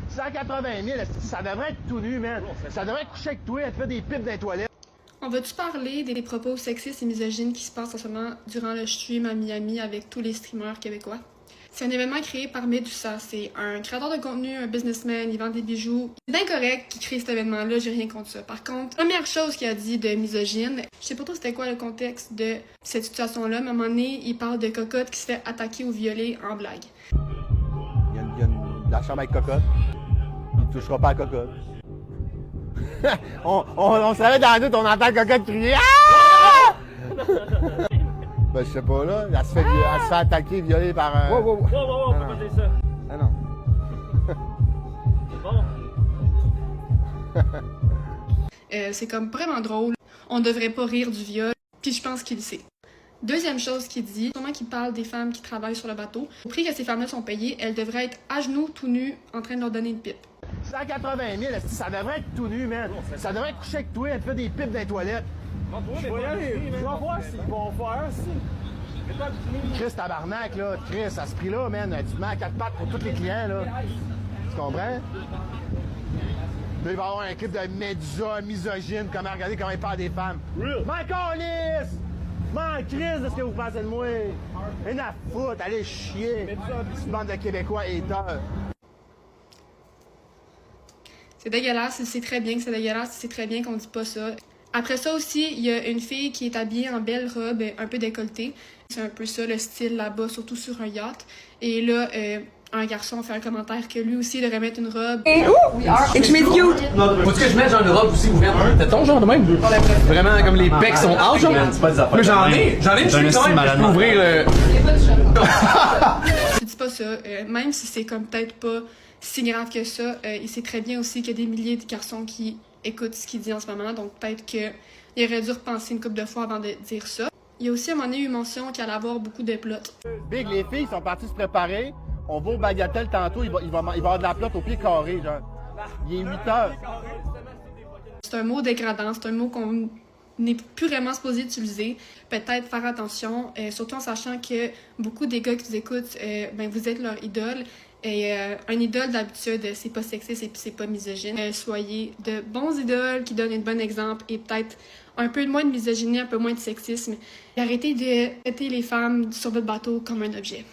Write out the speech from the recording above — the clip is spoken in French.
180 000, ça devrait être tout nu, man. Ça devrait être couché avec toi, elle te fait des pipes dans les toilettes. On va-tu parler des propos sexistes et misogynes qui se passent en ce moment durant le stream à Miami avec tous les streamers québécois? C'est un événement créé par Medusa. C'est un créateur de contenu, un businessman, il vend des bijoux. C'est bien correct qu'il crée cet événement-là, j'ai rien contre ça. Par contre, première chose qu'il a dit de misogyne, je sais pas trop c'était quoi le contexte de cette situation-là, mais à un moment donné, il parle de cocotte qui se fait attaquer ou violer en blague. Il y a la chambre avec cocotte. Il ne touchera pas à cocotte. on savait dans la doute, on entend cocotte crier. Ah! Ben, je sais pas, là. Elle se fait attaquer, violer par un. Wow, pourquoi t'es ça? Ah non. Bon. C'est comme vraiment drôle. On devrait pas rire du viol, puis je pense qu'il le sait. Deuxième chose qu'il dit, sûrement qu'il parle des femmes qui travaillent sur le bateau. Au prix que ces femmes-là sont payées, elles devraient être à genoux, tout nues, en train de leur donner une pipe. 180 000, ça devrait être tout nu, man. Ça devrait être couché avec toi, elle te fait des pipes dans les toilettes. Je vais y aller, je vais voir s'ils vont faire, si. Chris tabarnak, là. Chris, à ce prix-là, man, tu te mets à 4 pattes pour tous les clients, là. Tu comprends? Là, il va y avoir un clip de Medusa misogyne, regardez comment il parle des femmes. M'en calisse! M'en crise de ce que vous pensez de moi! Rien à foutre, allez chier! Petite bande de Québécois haters. C'est dégueulasse, il sait très bien que c'est dégueulasse, il sait très bien qu'on dit pas ça. Après ça aussi, il y a une fille qui est habillée en belle robe, un peu décolletée. C'est un peu ça le style là-bas, surtout sur un yacht. Et là, un garçon fait un commentaire que lui aussi devrait mettre une robe. It's with you! Faut-tu que je mette genre une robe aussi ouverte? T'as ton genre de même? Vraiment comme les pecs sont out, genre? C'est pas des affaires. Mais j'en ai une chute quand même, je peux ouvrir le... Je dis pas ça, même si c'est comme peut-être pas si grave que ça, il sait très bien aussi qu'il y a des milliers de garçons qui écoutent ce qu'il dit en ce moment, donc peut-être qu'il aurait dû repenser une couple de fois avant de dire ça. Il y a aussi à un moment donné eu mention qu'il allait avoir beaucoup de plots. Big, les filles sont parties se préparer. On va au Bagatelle tantôt, il va y avoir de la plotte au pied carré, genre. Il est 8 heures. C'est un mot dégradant, c'est un mot qu'on n'est plus vraiment supposé utiliser. Peut-être faire attention, surtout en sachant que beaucoup des gars qui vous écoutent, ben vous êtes leur idole. Et un idole d'habitude, c'est pas sexiste et c'est pas misogyne. Soyez de bons idoles qui donnent un bon exemple et peut-être un peu moins de misogynie, un peu moins de sexisme. Et arrêtez de traiter les femmes sur votre bateau comme un objet.